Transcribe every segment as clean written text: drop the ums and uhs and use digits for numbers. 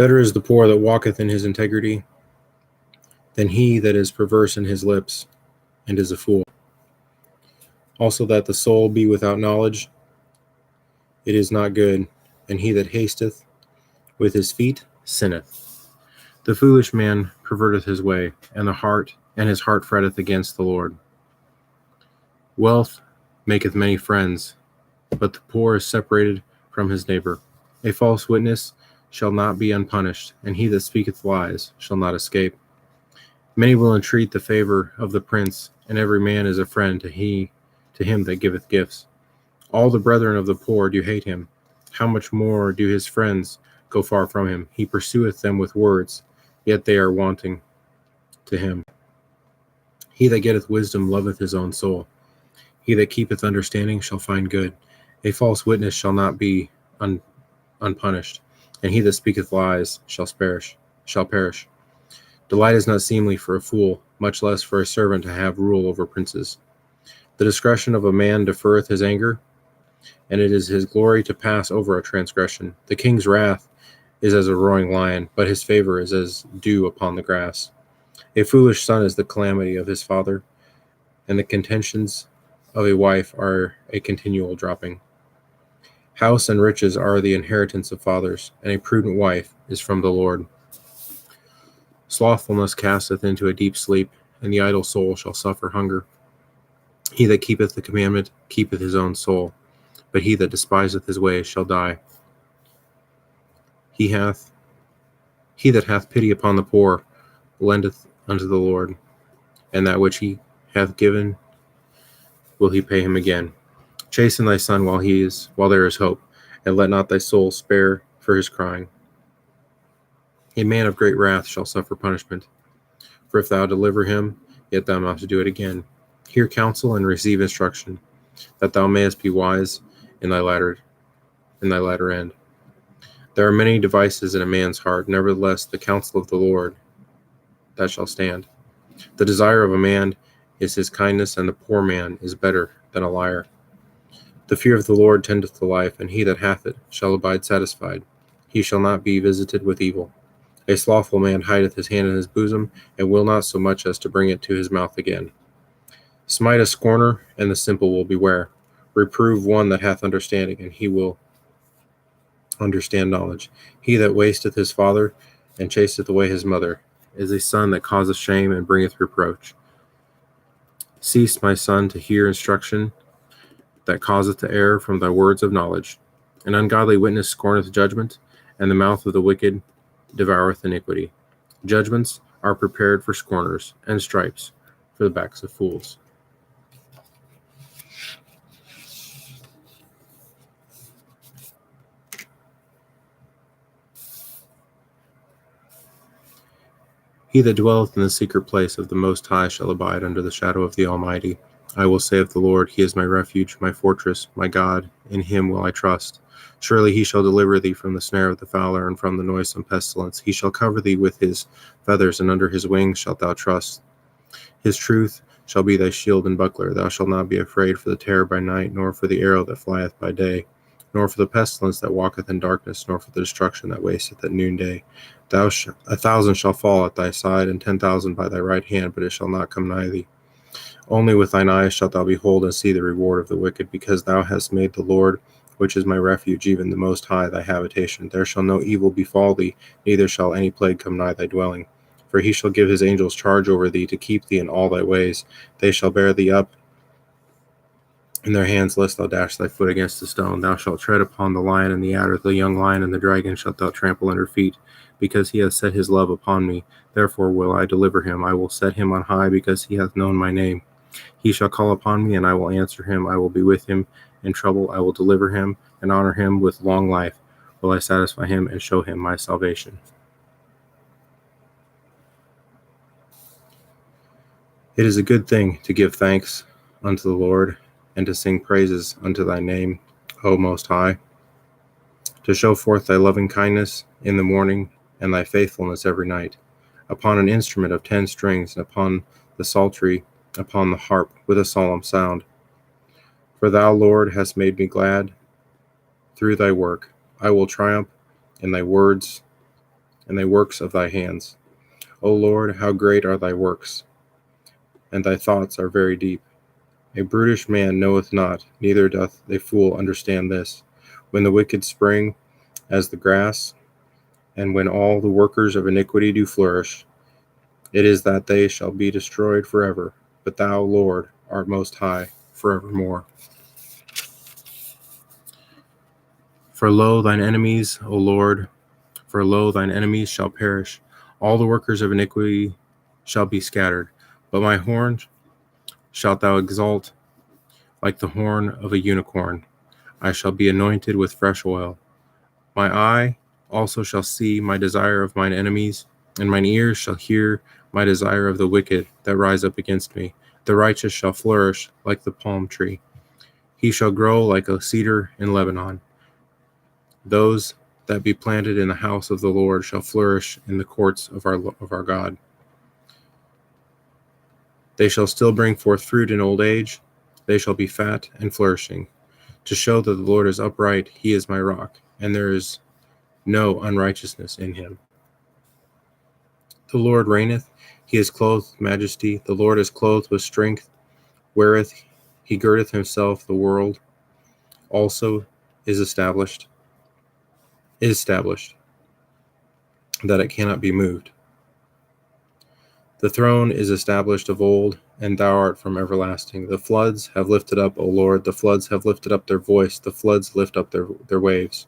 Better is the poor that walketh in his integrity than he that is perverse in his lips and is a fool. Also that the soul be without knowledge, it is not good, and he that hasteth with his feet sinneth. The foolish man perverteth his way, and his heart fretteth against the Lord. Wealth maketh many friends, but the poor is separated from his neighbor. A false witness shall not be unpunished, and he that speaketh lies shall not escape. Many will entreat the favor of the prince, and every man is a friend to him that giveth gifts. All the brethren of the poor do hate him. How much more do his friends go far from him? He pursueth them with words, yet they are wanting to him. He that getteth wisdom loveth his own soul. He that keepeth understanding shall find good. A false witness shall not be unpunished, and he that speaketh lies shall perish. Delight is not seemly for a fool, much less for a servant to have rule over princes. The discretion of a man deferreth his anger, and it is his glory to pass over a transgression. The king's wrath is as a roaring lion, but his favor is as dew upon the grass. A foolish son is the calamity of his father, and the contentions of a wife are a continual dropping. House and riches are the inheritance of fathers, and a prudent wife is from the Lord. Slothfulness casteth into a deep sleep, and the idle soul shall suffer hunger. He that keepeth the commandment keepeth his own soul, but he that despiseth his way shall die. He that hath pity upon the poor lendeth unto the Lord, and that which he hath given will he pay him again. Chasten thy son while there is hope, and let not thy soul spare for his crying. A man of great wrath shall suffer punishment, for if thou deliver him, yet thou must do it again. Hear counsel and receive instruction, that thou mayest be wise in thy latter end. There are many devices in a man's heart, nevertheless the counsel of the Lord that shall stand. The desire of a man is his kindness, and the poor man is better than a liar. The fear of the Lord tendeth to life, and he that hath it shall abide satisfied. He shall not be visited with evil. A slothful man hideth his hand in his bosom, and will not so much as to bring it to his mouth again. Smite a scorner, and the simple will beware. Reprove one that hath understanding, and he will understand knowledge. He that wasteth his father, and chaseth away his mother, is a son that causeth shame and bringeth reproach. Cease, my son, to hear instruction, that causeth to err from thy words of knowledge. An ungodly witness scorneth judgment, and the mouth of the wicked devoureth iniquity. Judgments are prepared for scorners, and stripes for the backs of fools. He that dwelleth in the secret place of the Most High shall abide under the shadow of the Almighty. I will say of the Lord, He is my refuge, my fortress, my God, in Him will I trust. Surely He shall deliver thee from the snare of the fowler, and from the noisome pestilence. He shall cover thee with His feathers, and under His wings shalt thou trust. His truth shall be thy shield and buckler. Thou shalt not be afraid for the terror by night, nor for the arrow that flieth by day, nor for the pestilence that walketh in darkness, nor for the destruction that wasteth at noonday. 1,000 shall fall at thy side, and 10,000 by thy right hand, but it shall not come nigh thee. Only with thine eyes shalt thou behold and see the reward of the wicked, because thou hast made the Lord, which is my refuge, even the Most High, thy habitation. There shall no evil befall thee, neither shall any plague come nigh thy dwelling. For he shall give his angels charge over thee, to keep thee in all thy ways. They shall bear thee up in their hands, lest thou dash thy foot against a stone. Thou shalt tread upon the lion and the adder, the young lion and the dragon shalt thou trample under feet. Because he hath set his love upon me, therefore will I deliver him. I will set him on high, because he hath known my name. He shall call upon me, and I will answer him. I will be with him in trouble. I will deliver him and honor him. With long life will I satisfy him and show him my salvation. It is a good thing to give thanks unto the Lord, and to sing praises unto thy name, O Most High, to show forth thy loving kindness in the morning, and thy faithfulness every night, upon an instrument of 10 strings, and upon the psaltery, upon the harp, with a solemn sound. For thou, Lord, hast made me glad through thy work. I will triumph in thy words and the works of thy hands. O Lord, how great are thy works, and thy thoughts are very deep. A brutish man knoweth not, neither doth a fool understand this. When the wicked spring as the grass, and when all the workers of iniquity do flourish, it is that they shall be destroyed forever. But thou, Lord, art most high forevermore. For lo, thine enemies, O Lord, for lo, thine enemies shall perish. All the workers of iniquity shall be scattered. But my horn shalt thou exalt like the horn of a unicorn. I shall be anointed with fresh oil. My eye also shall see my desire of mine enemies, and mine ears shall hear my desire of the wicked that rise up against me. The righteous shall flourish like the palm tree. He shall grow like a cedar in Lebanon. Those that be planted in the house of the Lord shall flourish in the courts of our God. They shall still bring forth fruit in old age. They shall be fat and flourishing. To show that the Lord is upright, he is my rock, and there is no unrighteousness in him. The Lord reigneth, he is clothed with majesty. The Lord is clothed with strength, wherewith he girdeth himself. The world also is established, that it cannot be moved. The throne is established of old, and thou art from everlasting. The floods have lifted up, O Lord, the floods have lifted up their voice, the floods lift up their waves.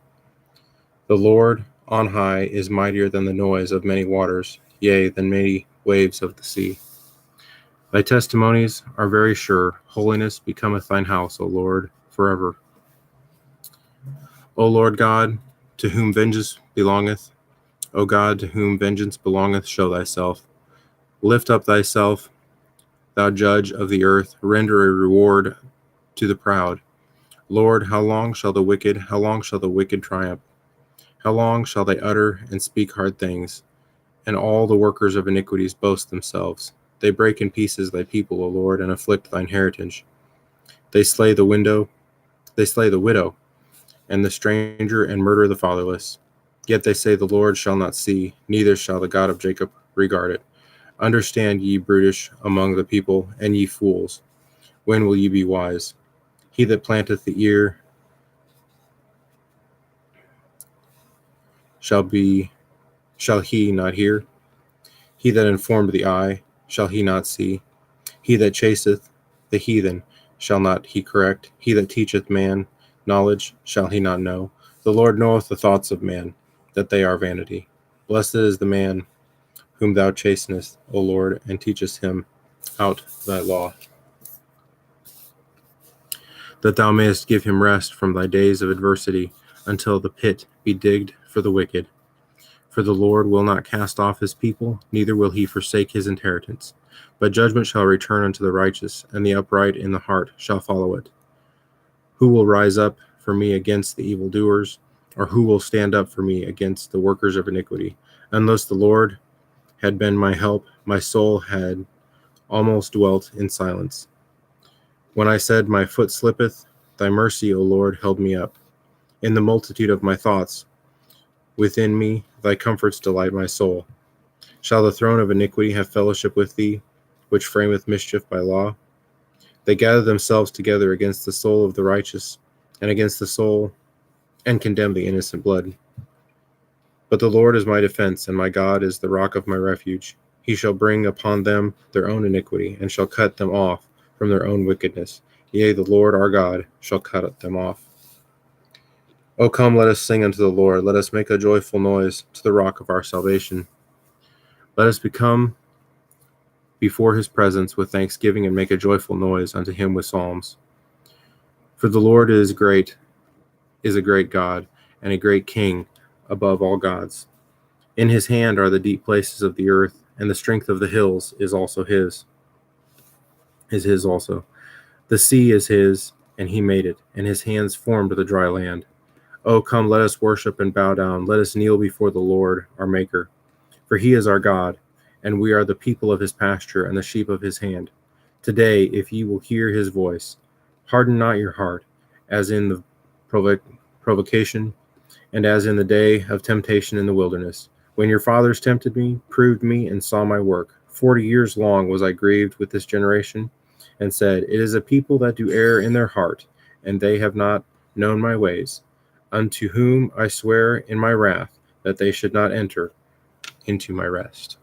The Lord on high is mightier than the noise of many waters, yea, than many waves of the sea. Thy testimonies are very sure. Holiness becometh thine house, O Lord, forever. O Lord God, to whom vengeance belongeth, O God, to whom vengeance belongeth, show thyself. Lift up thyself, thou judge of the earth, render a reward to the proud. Lord, how long shall the wicked triumph? How long shall they utter and speak hard things? And all the workers of iniquities boast themselves. They break in pieces thy people, O Lord, and afflict thine heritage. They slay the widow, and the stranger, and murder the fatherless. Yet they say, the Lord shall not see, neither shall the God of Jacob regard it. Understand, ye brutish among the people, and ye fools. When will ye be wise? He that planteth the ear shall he not hear? He that informed the eye, shall he not see? He that chaseth the heathen, shall not he correct? He that teacheth man knowledge, shall he not know? The Lord knoweth the thoughts of man, that they are vanity. Blessed is the man whom thou chastenest, O Lord, and teachest him out thy law, that thou mayest give him rest from thy days of adversity, until the pit be digged for the wicked. For the Lord will not cast off his people, neither will he forsake his inheritance. But judgment shall return unto the righteous, and the upright in the heart shall follow it. Who will rise up for me against the evildoers, or who will stand up for me against the workers of iniquity? Unless the Lord had been my help, my soul had almost dwelt in silence. When I said, my foot slippeth, thy mercy, O Lord, held me up. In the multitude of my thoughts, within me, thy comforts delight my soul. Shall the throne of iniquity have fellowship with thee, which frameth mischief by law? They gather themselves together against the soul of the righteous, and against the soul, and condemn the innocent blood. But the Lord is my defense, and my God is the rock of my refuge. He shall bring upon them their own iniquity, and shall cut them off from their own wickedness. Yea, the Lord our God shall cut them off. O come, let us sing unto the Lord. Let us make a joyful noise to the rock of our salvation. Let us become before his presence with thanksgiving, and make a joyful noise unto him with psalms. For the Lord is a great God, and a great King above all gods. In his hand are the deep places of the earth, and the strength of the hills is his also. The sea is his, and he made it, and his hands formed the dry land. O come, let us worship and bow down. Let us kneel before the Lord, our Maker. For he is our God, and we are the people of his pasture, and the sheep of his hand. Today, if ye will hear his voice, harden not your heart, as in the provocation, and as in the day of temptation in the wilderness, When your fathers tempted me, proved me, and saw my work, 40 years long was I grieved with this generation, and said, It is a people that do err in their heart, and they have not known my ways, unto whom I swear in my wrath that they should not enter into my rest.